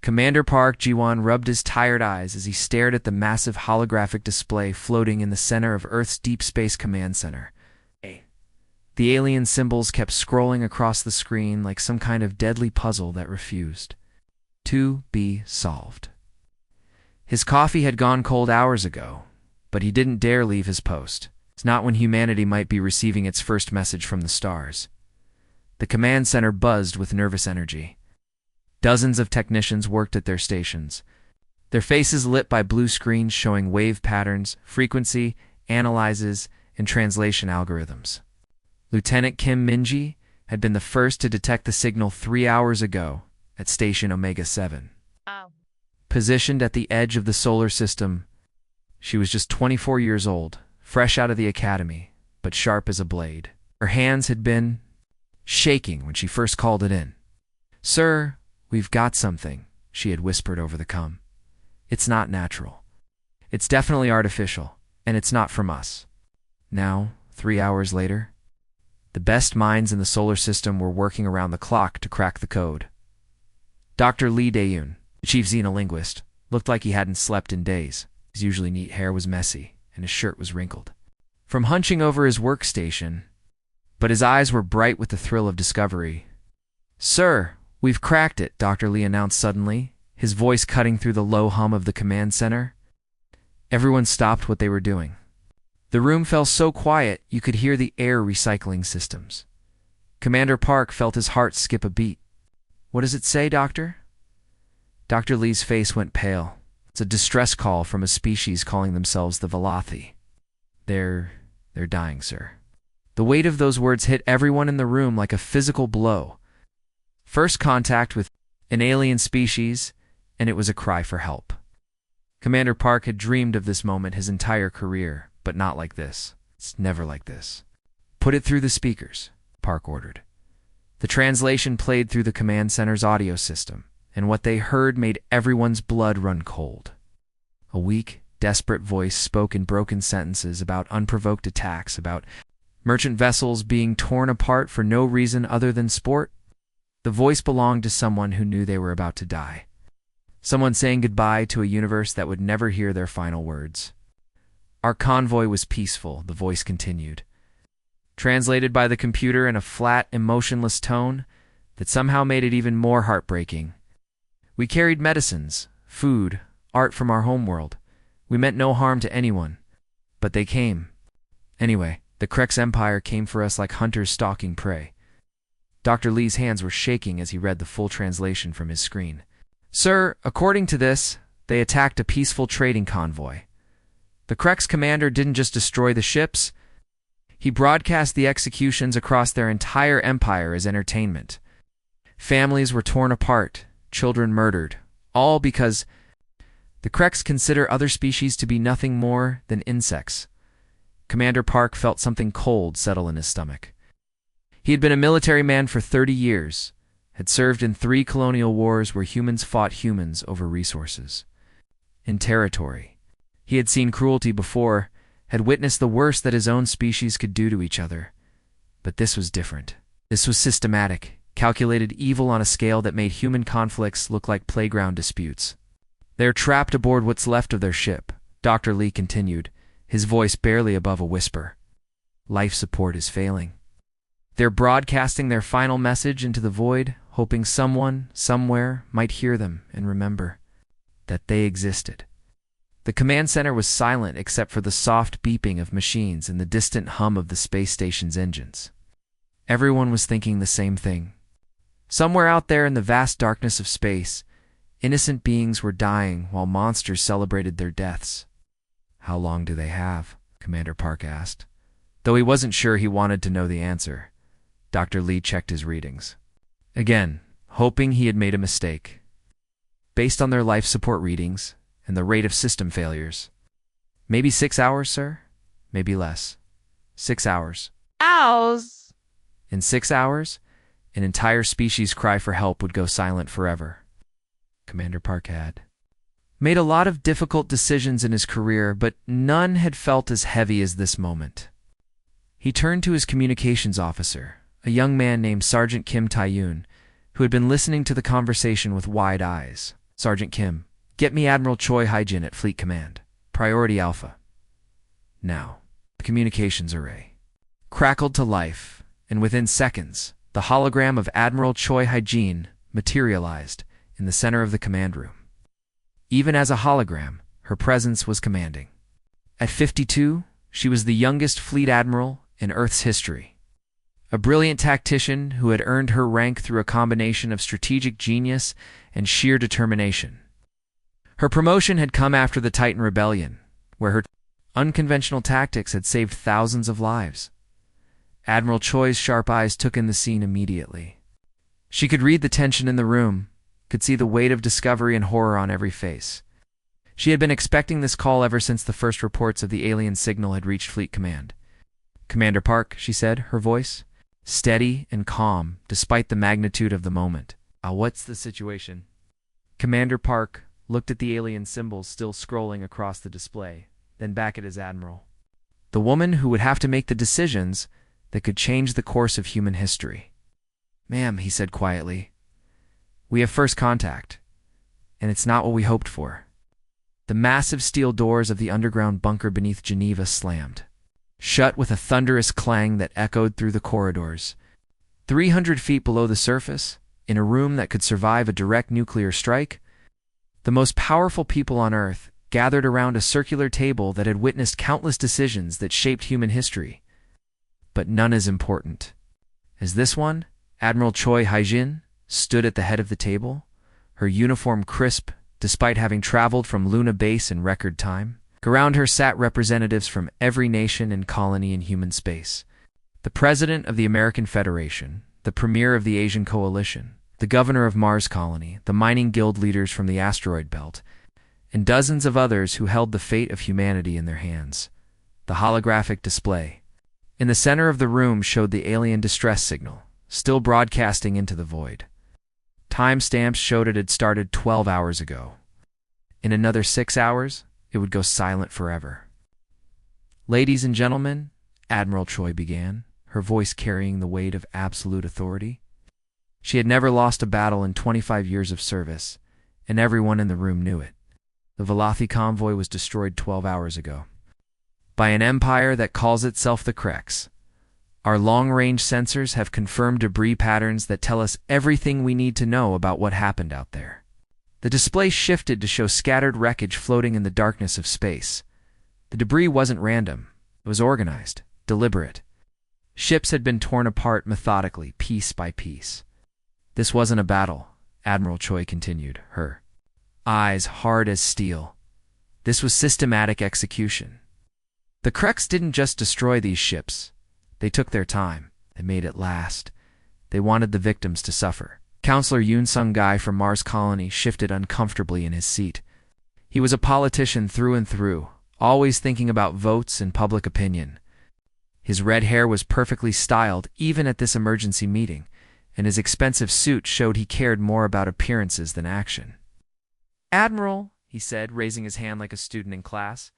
Commander Park Ji-won rubbed his tired eyes as he stared at the massive holographic display floating in the center of Earth's Deep Space Command Center. The alien symbols kept scrolling across the screen like some kind of deadly puzzle that refused to be solved. His coffee had gone cold hours ago, but he didn't dare leave his post. It's not when humanity might be receiving its first message from the stars. The command center buzzed with nervous energy. Dozens of technicians worked at their stations, their faces lit by blue screens showing wave patterns, frequency, analyses, and translation algorithms. Lieutenant Kim Minji had been the first to detect the signal 3 hours ago at Station Omega 7. Positioned at the edge of the solar system, she was just 24 years old, fresh out of the academy, but sharp as a blade. Her hands had been shaking when she first called it in. "Sir, we've got something," she had whispered over the comm. "It's not natural. It's definitely artificial, and it's not from us." Now, 3 hours later, the best minds in the solar system were working around the clock to crack the code. Dr. Lee Dae-yoon, the chief xenolinguist, looked like he hadn't slept in days. His usually neat hair was messy, and his shirt was wrinkled from hunching over his workstation, but his eyes were bright with the thrill of discovery. "Sir, we've cracked it," Dr. Lee announced suddenly, his voice cutting through the low hum of the command center. Everyone stopped what they were doing. The room fell so quiet you could hear the air recycling systems. Commander Park felt his heart skip a beat. "What does it say, Doctor?" Dr. Lee's face went pale. "It's a distress call from a species calling themselves the Velothi. They're dying, sir." The weight of those words hit everyone in the room like a physical blow. First contact with an alien species, and it was a cry for help. Commander Park had dreamed of this moment his entire career, but not like this. It's never like this. "Put it through the speakers," Park ordered. The translation played through the command center's audio system, and what they heard made everyone's blood run cold. A weak, desperate voice spoke in broken sentences about unprovoked attacks, about merchant vessels being torn apart for no reason other than sport. The voice belonged to someone who knew they were about to die. Someone saying goodbye to a universe that would never hear their final words. "Our convoy was peaceful," the voice continued, translated by the computer in a flat, emotionless tone that somehow made it even more heartbreaking. "We carried medicines, food, art from our homeworld. We meant no harm to anyone. But they came. Anyway, the Krex Empire came for us like hunters stalking prey." Dr. Lee's hands were shaking as he read the full translation from his screen. "Sir, according to this, they attacked a peaceful trading convoy. The Krex commander didn't just destroy the ships. He broadcast the executions across their entire empire as entertainment. Families were torn apart, children murdered, all because the Krex consider other species to be nothing more than insects." Commander Park felt something cold settle in his stomach. He had been a military man for 30 years, had served in 3 colonial wars where humans fought humans over resources. In territory. He had seen cruelty before, had witnessed the worst that his own species could do to each other. But this was different. This was systematic, calculated evil on a scale that made human conflicts look like playground disputes. "They're trapped aboard what's left of their ship," Dr. Lee continued, his voice barely above a whisper. "Life support is failing. They're broadcasting their final message into the void, hoping someone, somewhere, might hear them and remember that they existed." The command center was silent except for the soft beeping of machines and the distant hum of the space station's engines. Everyone was thinking the same thing. Somewhere out there in the vast darkness of space, innocent beings were dying while monsters celebrated their deaths. "How long do they have?" Commander Park asked. Though he wasn't sure he wanted to know the answer, Dr. Lee checked his readings. Again, hoping he had made a mistake. Based on their life support readings and the rate of system failures. "Maybe 6 hours, sir? Maybe less. 6 hours. Owls! In 6 hours, an entire species' cry for help would go silent forever." Commander Park had made a lot of difficult decisions in his career, but none had felt as heavy as this moment. He turned to his communications officer, a young man named Sergeant Kim Tae-yoon, who had been listening to the conversation with wide eyes. Sergeant Kim. Get me Admiral Choi Hyjin at Fleet Command. Priority Alpha. Now. The communications array crackled to life, and within seconds, the hologram of Admiral Choi Hyjin materialized in the center of the command room. Even as a hologram, her presence was commanding. At 52, she was the youngest fleet admiral in Earth's history. A brilliant tactician who had earned her rank through a combination of strategic genius and sheer determination. Her promotion had come after the Titan Rebellion, where her unconventional tactics had saved thousands of lives. Admiral Choi's sharp eyes took in the scene immediately. She could read the tension in the room, could see the weight of discovery and horror on every face. She had been expecting this call ever since the first reports of the alien signal had reached Fleet Command. "Commander Park," she said, her voice steady and calm despite the magnitude of the moment. What's the situation?" Commander Park looked at the alien symbols still scrolling across the display, then back at his admiral. The woman who would have to make the decisions that could change the course of human history. "Ma'am," he said quietly, "we have first contact, and it's not what we hoped for." The massive steel doors of the underground bunker beneath Geneva slammed shut with a thunderous clang that echoed through the corridors. 300 feet below the surface, in a room that could survive a direct nuclear strike, the most powerful people on Earth gathered around a circular table that had witnessed countless decisions that shaped human history. But none as important as this one. Admiral Choi Hyjin stood at the head of the table, her uniform crisp despite having traveled from Luna Base in record time. Around her sat representatives from every nation and colony in human space. The President of the American Federation, the Premier of the Asian Coalition, the Governor of Mars Colony, the mining guild leaders from the asteroid belt, and dozens of others who held the fate of humanity in their hands. The holographic display in the center of the room showed the alien distress signal, still broadcasting into the void. Timestamps showed it had started 12 hours ago. In another 6 hours, it would go silent forever. "Ladies and gentlemen," Admiral Choi began, her voice carrying the weight of absolute authority. She had never lost a battle in 25 years of service, and everyone in the room knew it. The Velothi convoy was destroyed 12 hours ago by an empire that calls itself the Krex. Our long-range sensors have confirmed debris patterns that tell us everything we need to know about what happened out there. The display shifted to show scattered wreckage floating in the darkness of space. The debris wasn't random. It was organized, deliberate. Ships had been torn apart methodically, piece by piece. "This wasn't a battle," Admiral Choi continued, her eyes hard as steel. "This was systematic execution. The Krex didn't just destroy these ships. They took their time. They made it last. They wanted the victims to suffer." Counselor Yoon Sung-gai from Mars Colony shifted uncomfortably in his seat. He was a politician through and through, always thinking about votes and public opinion. His red hair was perfectly styled even at this emergency meeting, and his expensive suit showed he cared more about appearances than action. "Admiral," he said, raising his hand like a student in class,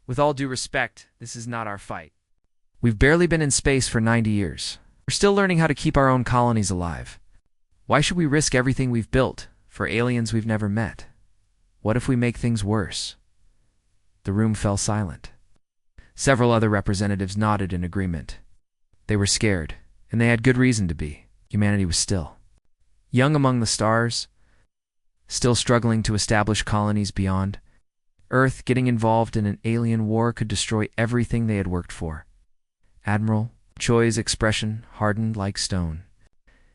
"with all due respect, this is not our fight. We've barely been in space for 90 years. We're still learning how to keep our own colonies alive. Why should we risk everything we've built for aliens we've never met? What if we make things worse?" The room fell silent. Several other representatives nodded in agreement. They were scared, and they had good reason to be. Humanity was still young among the stars, still struggling to establish colonies beyond Earth. Getting involved in an alien war could destroy everything they had worked for. Admiral Choi's expression hardened like stone.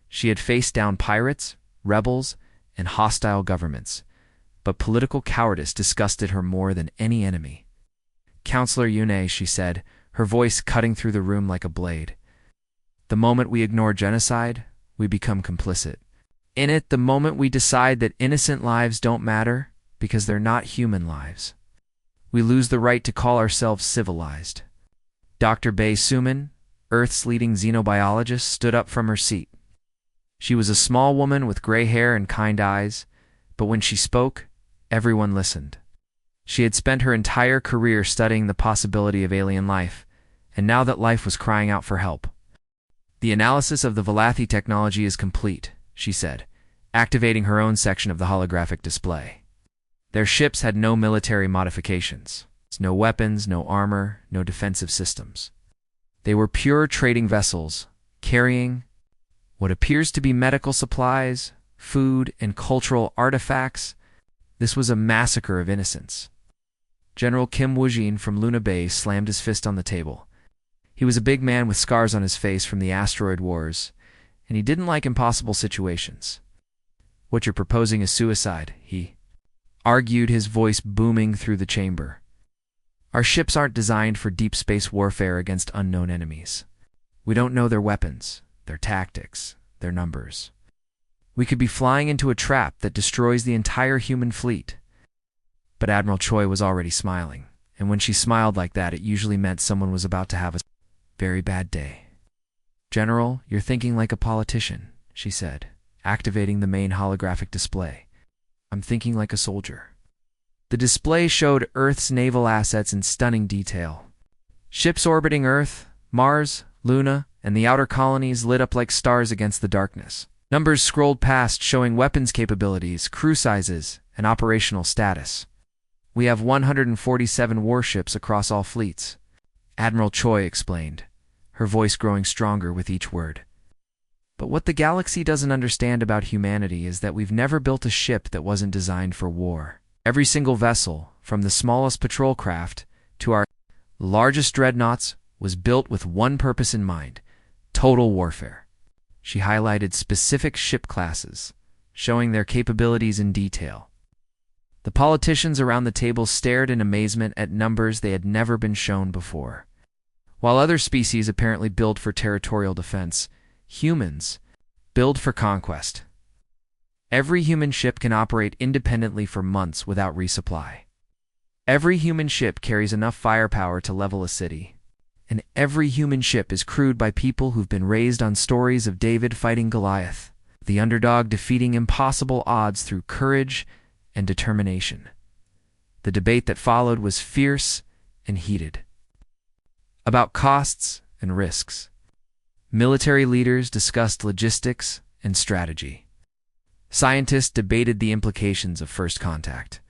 She had faced down pirates, rebels, and hostile governments, but political cowardice disgusted her more than any enemy. "Counselor Yune," she said, her voice cutting through the room like a blade. "The moment we ignore genocide, we become complicit. In it, the moment we decide that innocent lives don't matter because they're not human lives, we lose the right to call ourselves civilized." Dr. Bae Suman, Earth's leading xenobiologist, stood up from her seat. She was a small woman with gray hair and kind eyes, but when she spoke, everyone listened. She had spent her entire career studying the possibility of alien life, and now that life was crying out for help. "The analysis of the Velothi technology is complete," she said, activating her own section of the holographic display. Their ships had no military modifications. No weapons, no armor, no defensive systems. They were pure trading vessels, carrying what appears to be medical supplies, food, and cultural artifacts. This was a massacre of innocents. General Kim Woojin from Luna Bay slammed his fist on the table. He was a big man with scars on his face from the asteroid wars, and he didn't like impossible situations. "What you're proposing is suicide," he argued, his voice booming through the chamber. "Our ships aren't designed for deep space warfare against unknown enemies. We don't know their weapons, their tactics, their numbers. We could be flying into a trap that destroys the entire human fleet." But Admiral Choi was already smiling, and when she smiled like that, it usually meant someone was about to have a very bad day. "General, you're thinking like a politician," she said, activating the main holographic display. "I'm thinking like a soldier." The display showed Earth's naval assets in stunning detail. Ships orbiting Earth, Mars, Luna, and the outer colonies lit up like stars against the darkness. Numbers scrolled past showing weapons capabilities, crew sizes, and operational status. "We have 147 warships across all fleets," Admiral Choi explained, her voice growing stronger with each word. "But what the galaxy doesn't understand about humanity is that we've never built a ship that wasn't designed for war. Every single vessel, from the smallest patrol craft to our largest dreadnoughts, was built with one purpose in mind: total warfare." She highlighted specific ship classes, showing their capabilities in detail. The politicians around the table stared in amazement at numbers they had never been shown before. While other species apparently build for territorial defense, humans build for conquest. Every human ship can operate independently for months without resupply. Every human ship carries enough firepower to level a city. And every human ship is crewed by people who've been raised on stories of David fighting Goliath, the underdog defeating impossible odds through courage and determination. The debate that followed was fierce and heated. About costs and risks. Military leaders discussed logistics and strategy. Scientists debated the implications of first contact.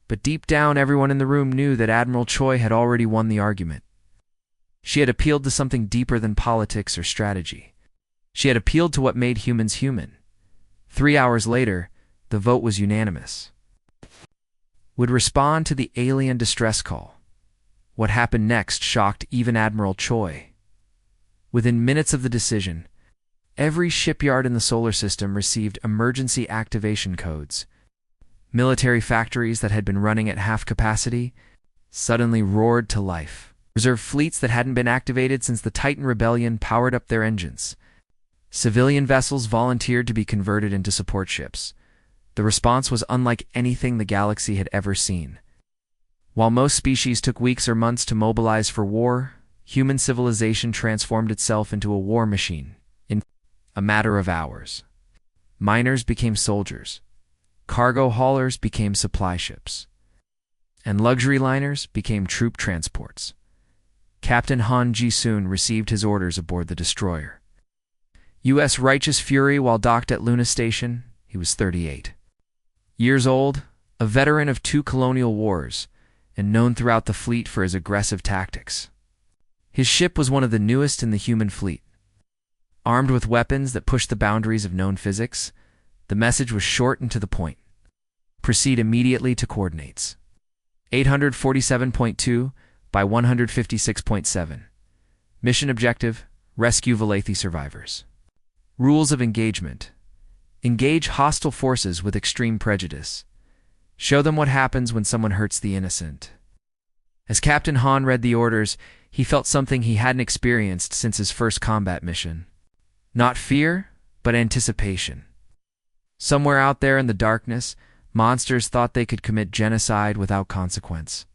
But deep down, everyone in the room knew that Admiral Choi had already won the argument. She had appealed to something deeper than politics or strategy. She had appealed to what made humans human. 3 hours later, the vote was unanimous. Would respond to the alien distress call. What happened next shocked even Admiral Choi. Within minutes of the decision, every shipyard in the solar system received emergency activation codes. Military factories that had been running at half capacity suddenly roared to life. Reserve fleets that hadn't been activated since the Titan Rebellion powered up their engines. Civilian vessels volunteered to be converted into support ships. The response was unlike anything the galaxy had ever seen. While most species took weeks or months to mobilize for war, human civilization transformed itself into a war machine in a matter of hours. Miners became soldiers. Cargo haulers became supply ships. And luxury liners became troop transports. Captain Han Ji-soon received his orders aboard the destroyer. U.S. Righteous Fury while docked at Luna Station. He was 38 years old, a veteran of 2 colonial wars, and known throughout the fleet for his aggressive tactics. His ship was one of the newest in the human fleet. Armed with weapons that pushed the boundaries of known physics, the message was short and to the point. Proceed immediately to coordinates. 847.2 by 156.7. Mission objective: rescue Valathi survivors. Rules of engagement: engage hostile forces with extreme prejudice. Show them what happens when someone hurts the innocent. As Captain Han read the orders, he felt something he hadn't experienced since his first combat mission. Not fear, but anticipation. Somewhere out there in the darkness, monsters thought they could commit genocide without consequence.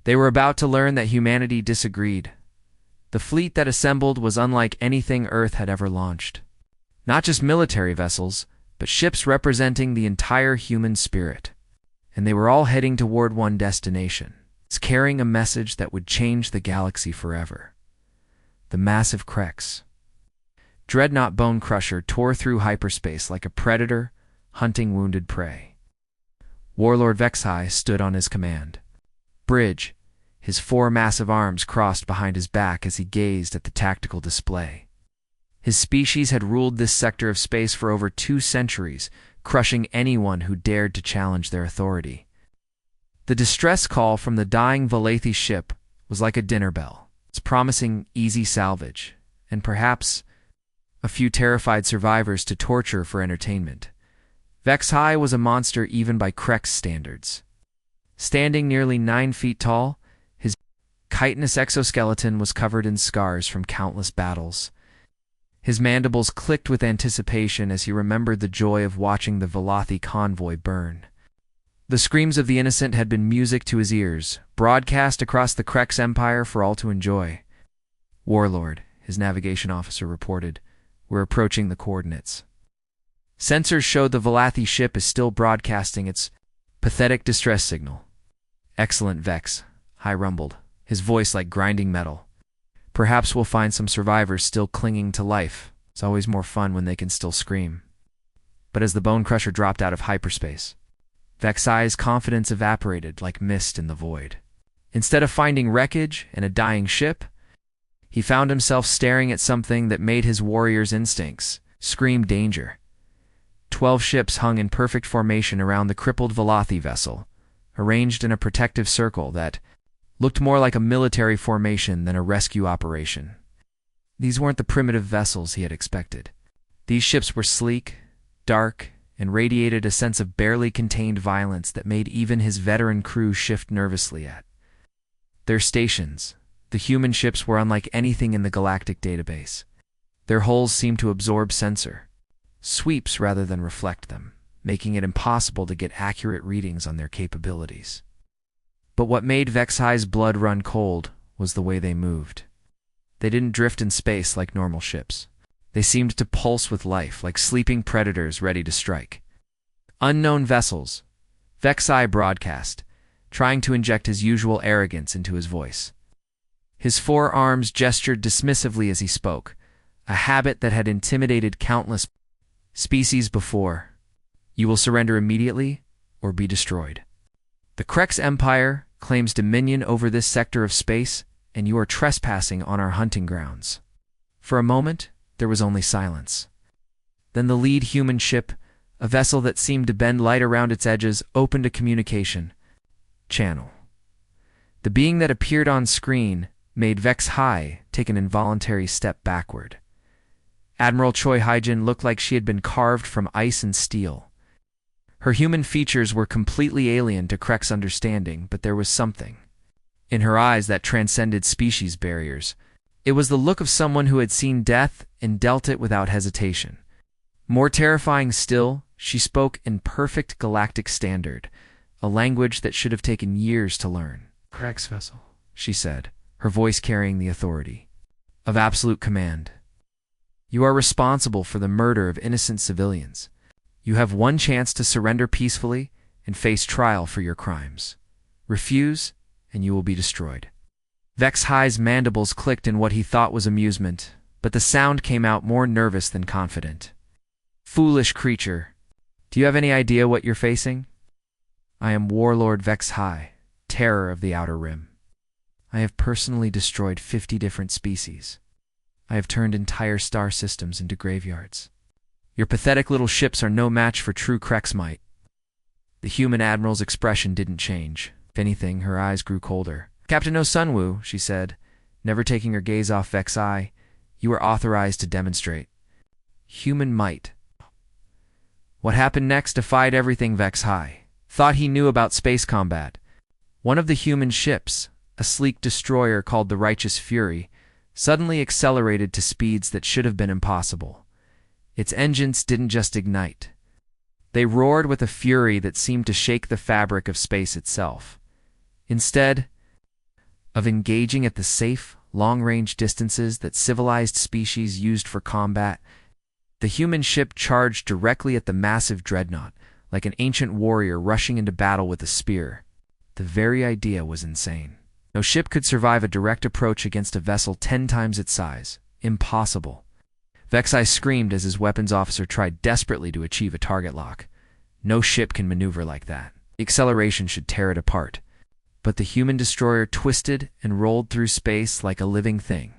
They were about to learn that humanity disagreed. The fleet that assembled was unlike anything Earth had ever launched. Not just military vessels, but ships representing the entire human spirit. And they were all heading toward one destination, carrying a message that would change the galaxy forever. The massive Krex. Dreadnought Bone Crusher tore through hyperspace like a predator, hunting wounded prey. Warlord Vexhai stood on his command bridge, his 4 massive arms crossed behind his back as he gazed at the tactical display. His species had ruled this sector of space for over 2 centuries, crushing anyone who dared to challenge their authority. The distress call from the dying Valathi ship was like a dinner bell. It's promising easy salvage, and perhaps a few terrified survivors to torture for entertainment. Vexhai was a monster even by Krek's standards. Standing nearly 9 feet tall, his chitinous exoskeleton was covered in scars from countless battles. His mandibles clicked with anticipation as he remembered the joy of watching the Valathi convoy burn. The screams of the innocent had been music to his ears, broadcast across the Krex Empire for all to enjoy. "Warlord," his navigation officer reported, "we're approaching the coordinates." Sensors showed the Valathi ship is still broadcasting its pathetic distress signal. "Excellent, Vex," High rumbled, his voice like grinding metal. "Perhaps we'll find some survivors still clinging to life. It's always more fun when they can still scream." But as the Bone Crusher dropped out of hyperspace, Vexai's confidence evaporated like mist in the void. Instead of finding wreckage and a dying ship, he found himself staring at something that made his warrior's instincts scream danger. 12 ships hung in perfect formation around the crippled Valathi vessel, arranged in a protective circle that looked more like a military formation than a rescue operation. These weren't the primitive vessels he had expected. These ships were sleek, dark, and radiated a sense of barely contained violence that made even his veteran crew shift nervously at their stations. The human ships were unlike anything in the galactic database. Their hulls seemed to absorb sensor sweeps rather than reflect them, making it impossible to get accurate readings on their capabilities. But what made Vexhai's blood run cold was the way they moved. They didn't drift in space like normal ships. They seemed to pulse with life, like sleeping predators ready to strike. "Unknown vessels," Vexhai broadcast, trying to inject his usual arrogance into his voice. His 4 arms gestured dismissively as he spoke, a habit that had intimidated countless species before. "You will surrender immediately or be destroyed. The Krex Empire claims dominion over this sector of space, and you are trespassing on our hunting grounds." For a moment, there was only silence. Then the lead human ship, a vessel that seemed to bend light around its edges, opened a communication channel. The being that appeared on screen made Vexhai take an involuntary step backward. Admiral Choi Hyjin looked like she had been carved from ice and steel. Her human features were completely alien to Krek's understanding, but there was something in her eyes that transcended species barriers. It was the look of someone who had seen death and dealt it without hesitation. More terrifying still, she spoke in perfect galactic standard, a language that should have taken years to learn. "Krek's vessel," she said, her voice carrying the authority of absolute command. "You are responsible for the murder of innocent civilians. You have one chance to surrender peacefully and face trial for your crimes. Refuse, and you will be destroyed." Vexhai's mandibles clicked in what he thought was amusement, but the sound came out more nervous than confident. "Foolish creature, do you have any idea what you're facing? I am Warlord Vexhai, terror of the Outer Rim. I have personally destroyed 50 different species. I have turned entire star systems into graveyards. Your pathetic little ships are no match for true Krex might." The human admiral's expression didn't change. If anything, her eyes grew colder. "Captain Osunwu," she said, never taking her gaze off Vexhai, "you are authorized to demonstrate human might." What happened next defied everything Vexhai thought he knew about space combat. One of the human ships, a sleek destroyer called the Righteous Fury, suddenly accelerated to speeds that should have been impossible. Its engines didn't just ignite. They roared with a fury that seemed to shake the fabric of space itself. Instead of engaging at the safe, long-range distances that civilized species used for combat, the human ship charged directly at the massive dreadnought, like an ancient warrior rushing into battle with a spear. The very idea was insane. No ship could survive a direct approach against a vessel 10 times its size. Impossible. Vexhai screamed as his weapons officer tried desperately to achieve a target lock. No ship can maneuver like that. The acceleration should tear it apart. But the human destroyer twisted and rolled through space like a living thing,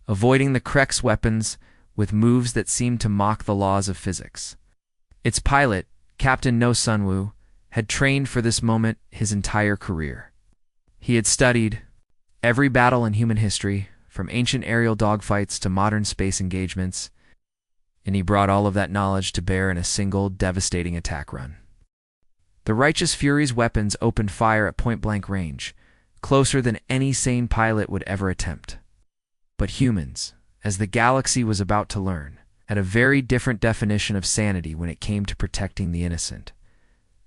avoiding the Krek's weapons with moves that seemed to mock the laws of physics. Its pilot, Captain No Sunwoo, had trained for this moment his entire career. He had studied every battle in human history, from ancient aerial dogfights to modern space engagements, and he brought all of that knowledge to bear in a single devastating attack run. The Righteous Fury's weapons opened fire at point-blank range, closer than any sane pilot would ever attempt. But humans, as the galaxy was about to learn, had a very different definition of sanity when it came to protecting the innocent.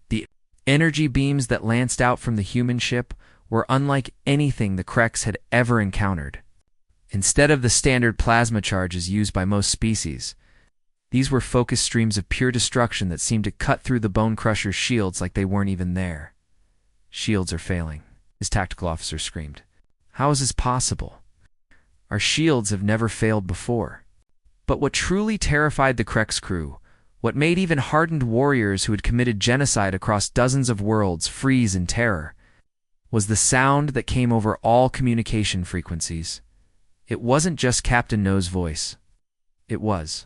The energy beams that lanced out from the human ship were unlike anything the Kreks had ever encountered. Instead of the standard plasma charges used by most species, these were focused streams of pure destruction that seemed to cut through the Bone Crusher's shields like they weren't even there. "Shields are failing," his tactical officer screamed. "How is this possible? Our shields have never failed before." But what truly terrified the Krek's crew, what made even hardened warriors who had committed genocide across dozens of worlds freeze in terror, was the sound that came over all communication frequencies. It wasn't just Captain No's voice. It was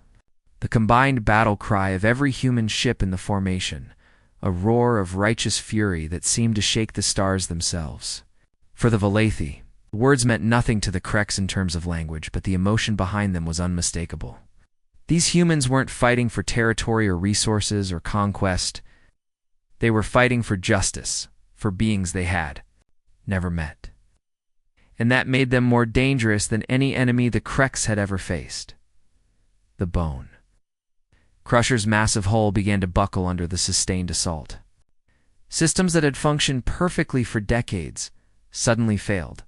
the combined battle cry of every human ship in the formation, a roar of righteous fury that seemed to shake the stars themselves. For the Valathi, the words meant nothing to the Kreks in terms of language, but the emotion behind them was unmistakable. These humans weren't fighting for territory or resources or conquest. They were fighting for justice, for beings they had never met. And that made them more dangerous than any enemy the Kreks had ever faced. The Bone Crusher's massive hull began to buckle under the sustained assault. Systems that had functioned perfectly for decades suddenly failed.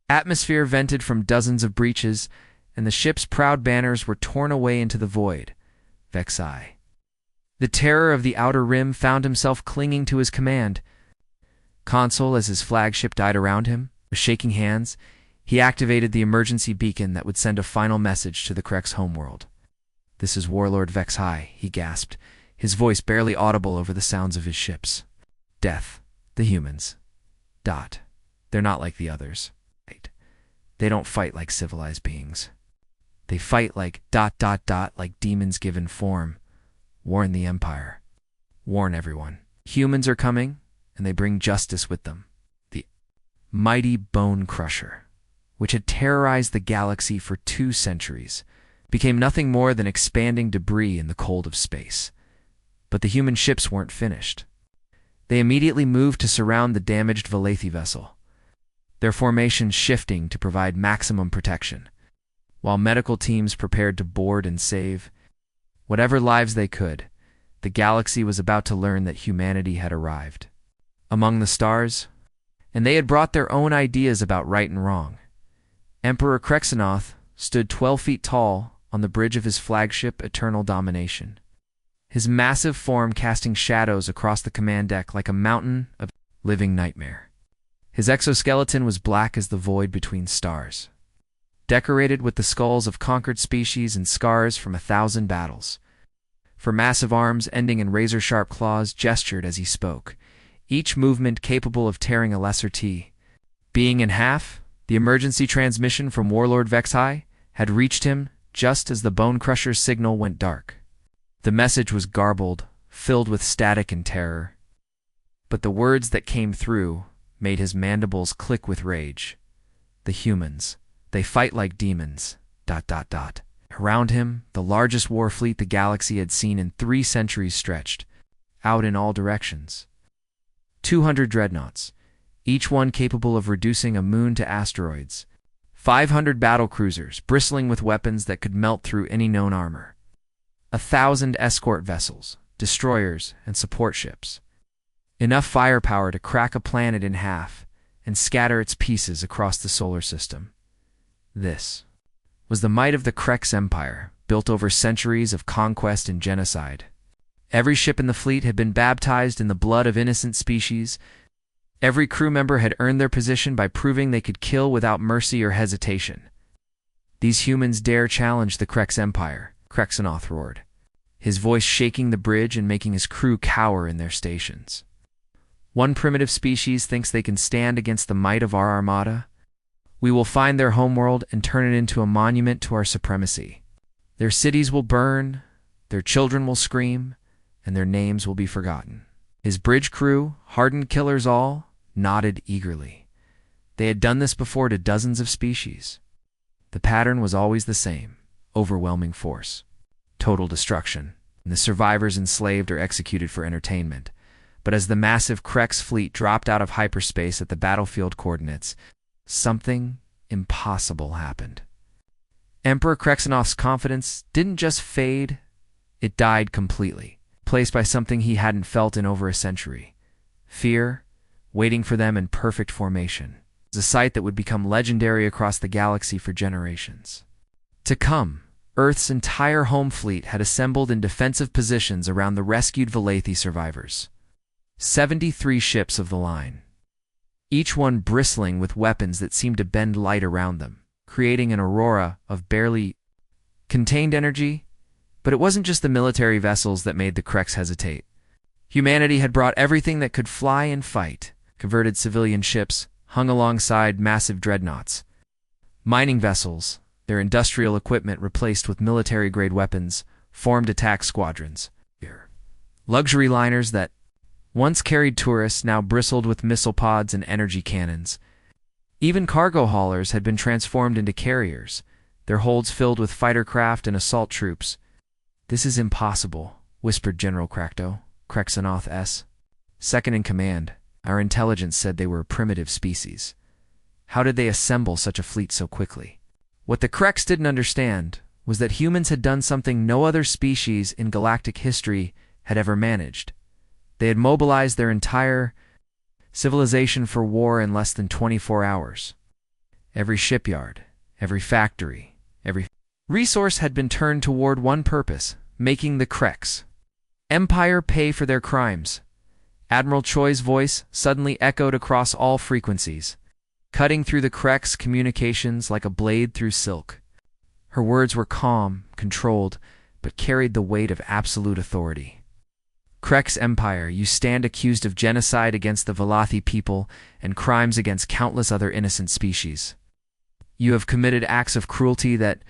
Atmosphere vented from dozens of breaches, and the ship's proud banners were torn away into the void. Vexai. The terror of the Outer Rim found himself clinging to his command console as his flagship died around him. With shaking hands, he activated the emergency beacon that would send a final message to the Krek's homeworld. "This is Warlord Vexai," he gasped, his voice barely audible over the sounds of his ships. "Death. The humans. They're not like the others. They don't fight like civilized beings. They fight like ... like demons given form. Warn the Empire. Warn everyone. Humans are coming, and they bring justice with them." The mighty Bone Crusher, which had terrorized the galaxy for 2 centuries, became nothing more than expanding debris in the cold of space. But the human ships weren't finished. They immediately moved to surround the damaged Valathi vessel, their formations shifting to provide maximum protection, while medical teams prepared to board and save whatever lives they could. The galaxy was about to learn that humanity had arrived among the stars, and they had brought their own ideas about right and wrong. Emperor Krexanoth stood 12 feet tall on the bridge of his flagship Eternal Domination, his massive form casting shadows across the command deck like a mountain of living nightmare. His exoskeleton was black as the void between stars, decorated with the skulls of conquered species and scars from 1,000 battles. For massive arms ending in razor-sharp claws gestured as he spoke, each movement capable of tearing a lesser being in half. The emergency transmission from Warlord Vexai had reached him just as the Bone Crusher's signal went dark. The message was garbled, filled with static and terror. But the words that came through made his mandibles click with rage. "The humans. They fight like demons. ... Around him, the largest war fleet the galaxy had seen in 3 centuries stretched out in all directions. 200 dreadnoughts, each one capable of reducing a moon to asteroids. 500 battle cruisers, bristling with weapons that could melt through any known armor. 1,000 escort vessels, destroyers, and support ships. Enough firepower to crack a planet in half and scatter its pieces across the solar system. This was the might of the Krek's empire, built over centuries of conquest and genocide. Every ship in the fleet had been baptized in the blood of innocent species. Every crew member had earned their position by proving they could kill without mercy or hesitation. "These humans dare challenge the Krek's empire," Krexanoth roared, his voice shaking the bridge and making his crew cower in their stations. One primitive species thinks they can stand against the might of our armada. We will find their homeworld and turn it into a monument to our supremacy. Their cities will burn, their children will scream, and their names will be forgotten. His bridge crew, hardened killers all, nodded eagerly. They had done this before to dozens of species. The pattern was always the same: overwhelming force, total destruction, and the survivors enslaved or executed for entertainment. But as the massive Krex fleet dropped out of hyperspace at the battlefield coordinates, something impossible happened. Emperor Krexanoth's confidence didn't just fade, it died completely, replaced by something he hadn't felt in over a century: fear, waiting for them in perfect formation. It was a sight that would become legendary across the galaxy for generations to come. Earth's entire home fleet had assembled in defensive positions around the rescued Valathi survivors. 73 ships of the line, each one bristling with weapons that seemed to bend light around them, creating an aurora of barely contained energy. But it wasn't just the military vessels that made the Krex hesitate. Humanity had brought everything that could fly and fight: converted civilian ships hung alongside massive dreadnoughts, mining vessels, their industrial equipment replaced with military-grade weapons, formed attack squadrons. Luxury liners that once carried tourists now bristled with missile pods and energy cannons. Even cargo haulers had been transformed into carriers, their holds filled with fighter craft and assault troops. "This is impossible," whispered General Kracto, Krexanoth S. second in command. "Our intelligence said they were a primitive species. How did they assemble such a fleet so quickly?" What the Krex didn't understand was that humans had done something no other species in galactic history had ever managed. They had mobilized their entire civilization for war in less than 24 hours. Every shipyard, every factory, every resource had been turned toward one purpose: making the Krex Empire pay for their crimes. Admiral Choi's voice suddenly echoed across all frequencies, cutting through the Krex communications like a blade through silk. Her words were calm, controlled, but carried the weight of absolute authority. "Krex Empire, you stand accused of genocide against the Valathi people and crimes against countless other innocent species. You have committed acts of cruelty that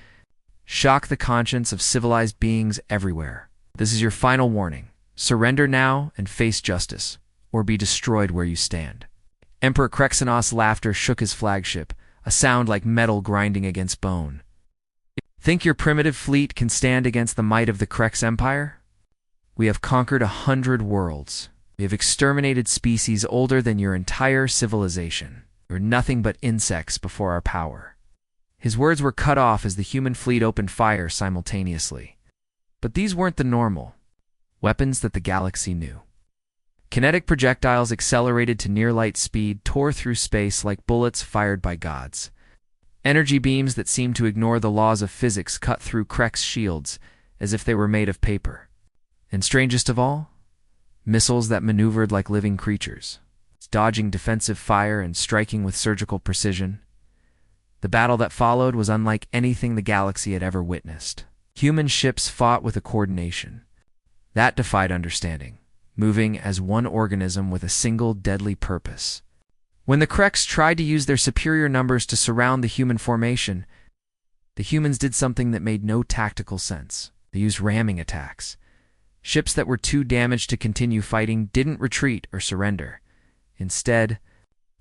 shock the conscience of civilized beings everywhere. This is your final warning. Surrender now and face justice, or be destroyed where you stand." Emperor Krexanoth's laughter shook his flagship, a sound like metal grinding against bone. "Think your primitive fleet can stand against the might of the Krex Empire? We have conquered 100 worlds. We have exterminated species older than your entire civilization. We're nothing but insects before our power." His words were cut off as the human fleet opened fire simultaneously. But these weren't the normal weapons that the galaxy knew. Kinetic projectiles accelerated to near-light speed tore through space like bullets fired by gods. Energy beams that seemed to ignore the laws of physics cut through Krex shields as if they were made of paper. And strangest of all, missiles that maneuvered like living creatures, dodging defensive fire and striking with surgical precision. The battle that followed was unlike anything the galaxy had ever witnessed. Human ships fought with a coordination that defied understanding, moving as one organism with a single deadly purpose. When the Krex tried to use their superior numbers to surround the human formation, the humans did something that made no tactical sense. They used ramming attacks. Ships that were too damaged to continue fighting didn't retreat or surrender. Instead,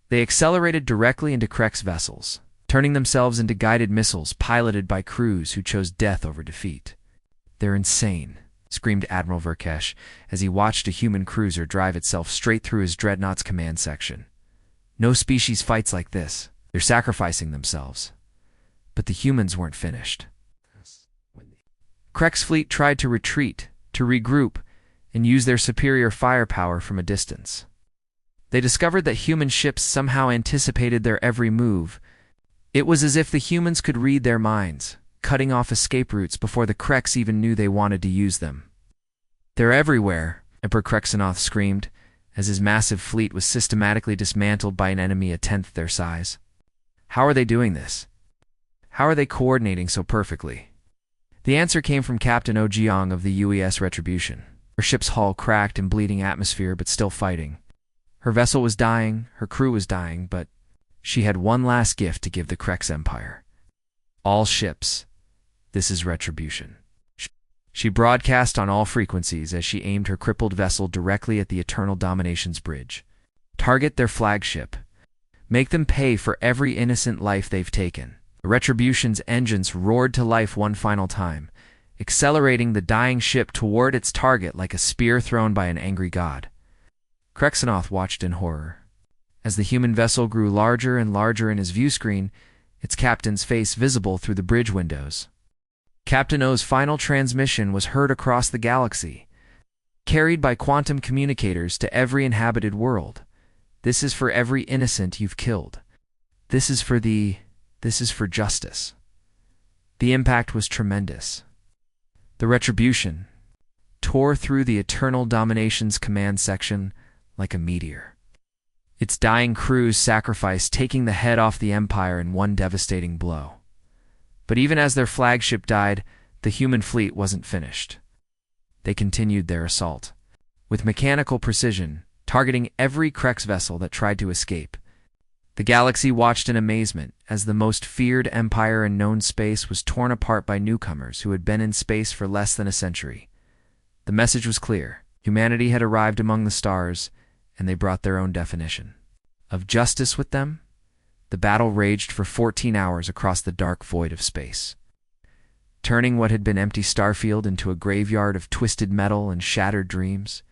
they accelerated directly into Krex vessels, turning themselves into guided missiles piloted by crews who chose death over defeat. "They're insane," screamed Admiral Verkesh as he watched a human cruiser drive itself straight through his dreadnought's command section. "No species fights like this. They're sacrificing themselves." But the humans weren't finished. Krex fleet tried to retreat, to regroup, and use their superior firepower from a distance. They discovered that human ships somehow anticipated their every move. It was as if the humans could read their minds, cutting off escape routes before the Krex even knew they wanted to use them. "They're everywhere," Emperor Krexanoth screamed, as his massive fleet was systematically dismantled by an enemy a tenth their size. "How are they doing this? How are they coordinating so perfectly?" The answer came from Captain Oh Jeong of the UES Retribution. Her ship's hull cracked in bleeding atmosphere, but still fighting. Her vessel was dying, her crew was dying, but she had one last gift to give the Krex Empire. All ships, this is retribution. She broadcast on all frequencies as she aimed her crippled vessel directly at the Eternal Domination's bridge. Target their flagship. Make them pay for every innocent life they've taken. The Retribution's engines roared to life one final time, accelerating the dying ship toward its target like a spear thrown by an angry god. Krexanoth watched in horror. As the human vessel grew larger and larger in his view screen, its captain's face visible through the bridge windows. Captain O's final transmission was heard across the galaxy, carried by quantum communicators to every inhabited world. This is for every innocent you've killed. This is for justice. The impact was tremendous. The Retribution tore through the Eternal Domination's command section like a meteor. Its dying crews sacrificed, taking the head off the Empire in one devastating blow. But even as their flagship died, the human fleet wasn't finished. They continued their assault, with mechanical precision, targeting every Krex vessel that tried to escape. The galaxy watched in amazement as the most feared empire in known space was torn apart by newcomers who had been in space for less than a century. The message was clear. Humanity had arrived among the stars, and they brought their own definition of justice with them. The battle raged for 14 hours across the dark void of space, turning what had been empty Starfield into a graveyard of twisted metal and shattered dreams.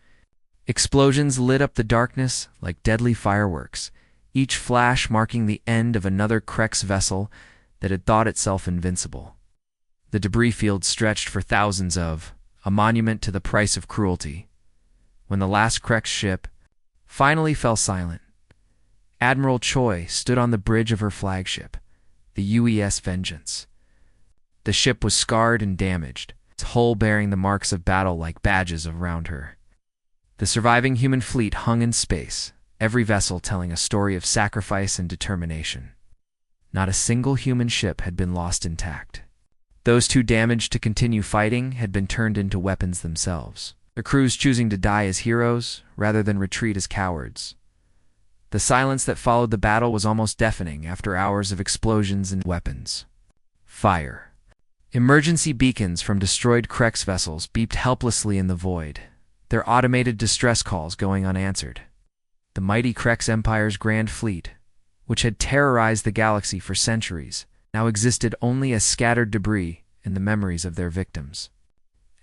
Explosions lit up the darkness like deadly fireworks, each flash marking the end of another Krex vessel that had thought itself invincible. The debris field stretched for thousands of, a monument to the price of cruelty. When the last Krex ship finally fell silent, Admiral Choi stood on the bridge of her flagship, the UES Vengeance. The ship was scarred and damaged, its hull bearing the marks of battle like badges around her. The surviving human fleet hung in space, every vessel telling a story of sacrifice and determination. Not a single human ship had been lost intact. Those too damaged to continue fighting had been turned into weapons themselves, their crews choosing to die as heroes rather than retreat as cowards. The silence that followed the battle was almost deafening after hours of explosions and weapons. Fire. Emergency beacons from destroyed Krex vessels beeped helplessly in the void, their automated distress calls going unanswered. The mighty Krex Empire's grand fleet, which had terrorized the galaxy for centuries, now existed only as scattered debris in the memories of their victims.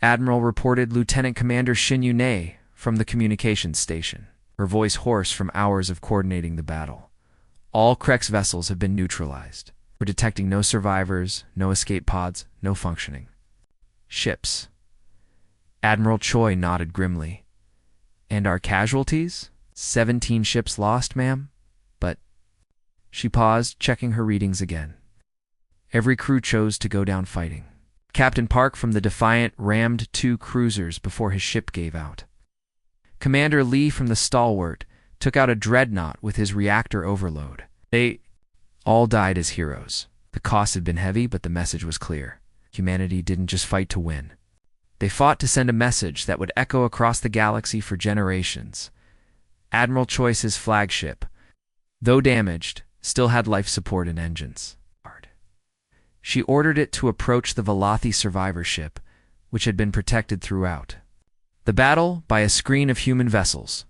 Admiral reported Lieutenant Commander Shin Yu-nae from the communications station, her voice hoarse from hours of coordinating the battle. All Krex vessels have been neutralized. We're detecting no survivors, no escape pods, no functioning ships. Admiral Choi nodded grimly. And our casualties? 17 ships lost, ma'am? But... She paused, checking her readings again. Every crew chose to go down fighting. Captain Park from the Defiant rammed 2 cruisers before his ship gave out. Commander Lee from the Stalwart took out a dreadnought with his reactor overload. They all died as heroes. The cost had been heavy, but the message was clear. Humanity didn't just fight to win. They fought to send a message that would echo across the galaxy for generations. Admiral Choice's flagship, though damaged, still had life support and engines. She ordered it to approach the Velothi survivor ship, which had been protected throughout the battle by a screen of human vessels.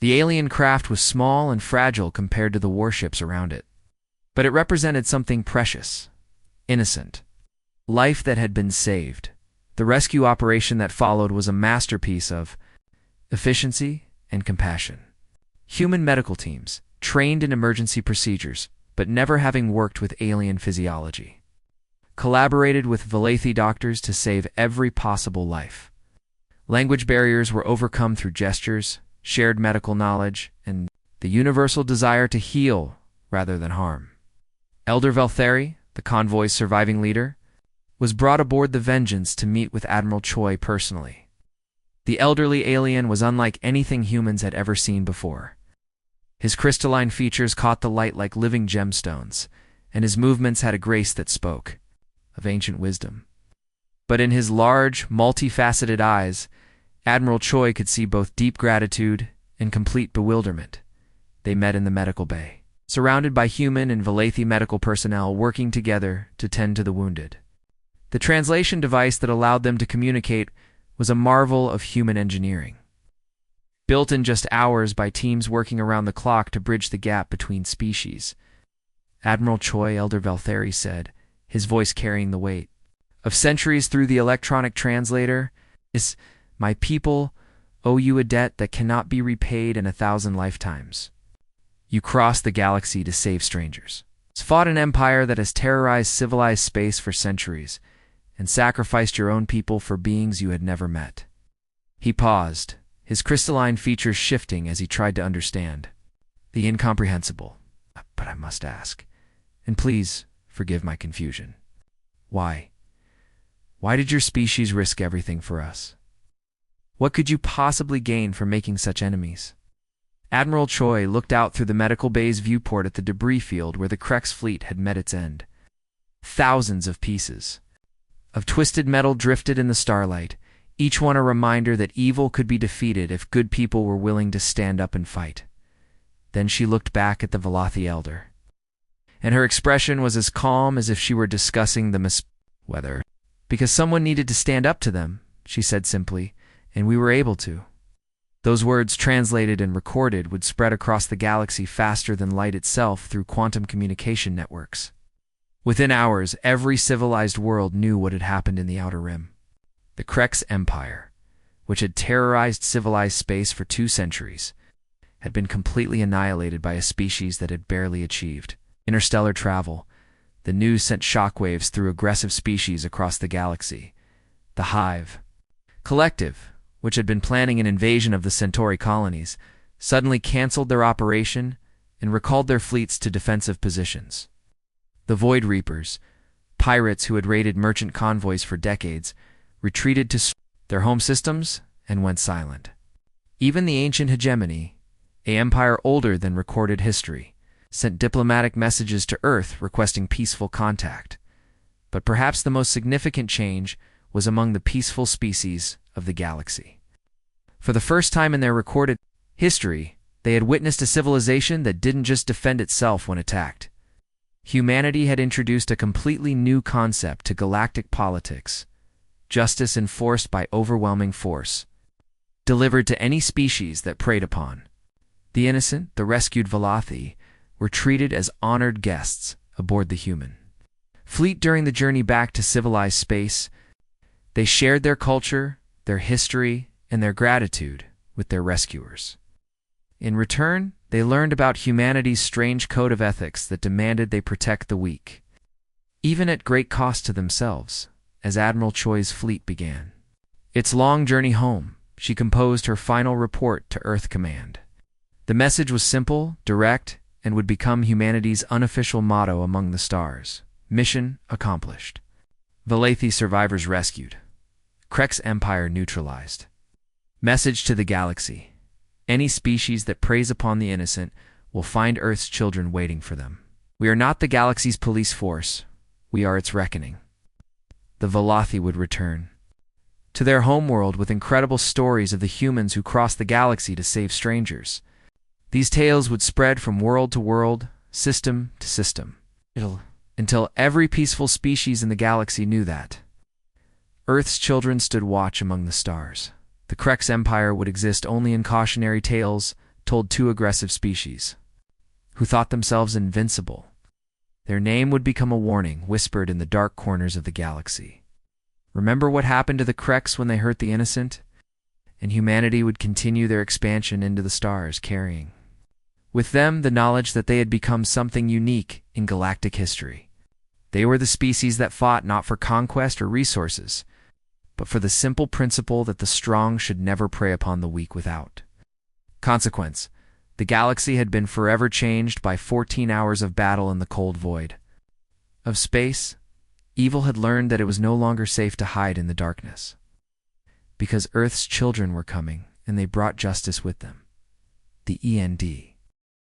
The alien craft was small and fragile compared to the warships around it, but it represented something precious, innocent, life that had been saved. The rescue operation that followed was a masterpiece of efficiency and compassion. Human medical teams, trained in emergency procedures, but never having worked with alien physiology, collaborated with Velothi doctors to save every possible life. Language barriers were overcome through gestures, shared medical knowledge, and the universal desire to heal rather than harm. Elder Veltheri, the convoy's surviving leader, was brought aboard the Vengeance to meet with Admiral Choi personally. The elderly alien was unlike anything humans had ever seen before. His crystalline features caught the light like living gemstones, and his movements had a grace that spoke of ancient wisdom. But in his large, multifaceted eyes, Admiral Choi could see both deep gratitude and complete bewilderment. They met in the medical bay, surrounded by human and Valathi medical personnel working together to tend to the wounded. The translation device that allowed them to communicate was a marvel of human engineering, built in just hours by teams working around the clock to bridge the gap between species. Admiral Choi, Elder Valtheri said, his voice carrying the weight of centuries through the electronic translator, is, "My people owe you a debt that cannot be repaid in 1,000 lifetimes. You crossed the galaxy to save strangers, fought an empire that has terrorized civilized space for centuries, and sacrificed your own people for beings you had never met." He paused, his crystalline features shifting as he tried to understand the incomprehensible. "But I must ask, and please forgive my confusion. Why? Why did your species risk everything for us? What could you possibly gain from making such enemies?" Admiral Choi looked out through the medical bay's viewport at the debris field where the Krex fleet had met its end. Thousands of pieces of twisted metal drifted in the starlight, each one a reminder that evil could be defeated if good people were willing to stand up and fight. Then she looked back at the Valathi elder, and her expression was as calm as if she were discussing the weather. "Because someone needed to stand up to them," she said simply, "and we were able to." Those words, translated and recorded, would spread across the galaxy faster than light itself through quantum communication networks. Within hours, every civilized world knew what had happened in the Outer Rim. The Krex Empire, which had terrorized civilized space for 2 centuries, had been completely annihilated by a species that had barely achieved interstellar travel. The news sent shockwaves through aggressive species across the galaxy. The Hive Collective, which had been planning an invasion of the Centauri colonies, suddenly canceled their operation and recalled their fleets to defensive positions. The Void Reapers, pirates who had raided merchant convoys for decades, retreated to their home systems and went silent. Even the ancient hegemony, an empire older than recorded history, sent diplomatic messages to Earth requesting peaceful contact. But perhaps the most significant change was among the peaceful species of the galaxy. For the first time in their recorded history, they had witnessed a civilization that didn't just defend itself when attacked. Humanity had introduced a completely new concept to galactic politics: justice enforced by overwhelming force, delivered to any species that preyed upon. The innocent, the rescued Valathi, were treated as honored guests aboard the human fleet during the journey back to civilized space. They shared their culture, their history, and their gratitude with their rescuers. In return, they learned about humanity's strange code of ethics that demanded they protect the weak, even at great cost to themselves. As Admiral Choi's fleet began its long journey home, she composed her final report to Earth Command. The message was simple, direct, and would become humanity's unofficial motto among the stars: mission accomplished. Valathi survivors rescued. Krex Empire neutralized. Message to the galaxy: any species that preys upon the innocent will find Earth's children waiting for them. We are not the galaxy's police force. We are its reckoning. The Valathi would return to their homeworld with incredible stories of the humans who crossed the galaxy to save strangers. These tales would spread from world to world, system to system, until every peaceful species in the galaxy knew that Earth's children stood watch among the stars. The Krex Empire would exist only in cautionary tales told to aggressive species who thought themselves invincible. Their name would become a warning whispered in the dark corners of the galaxy. Remember what happened to the Krex when they hurt the innocent? And humanity would continue their expansion into the stars, carrying with them the knowledge that they had become something unique in galactic history. They were the species that fought not for conquest or resources, but for the simple principle that the strong should never prey upon the weak without consequence. The galaxy had been forever changed by 14 hours of battle in the cold void of space. Evil had learned that it was no longer safe to hide in the darkness, because Earth's children were coming, and they brought justice with them. The END.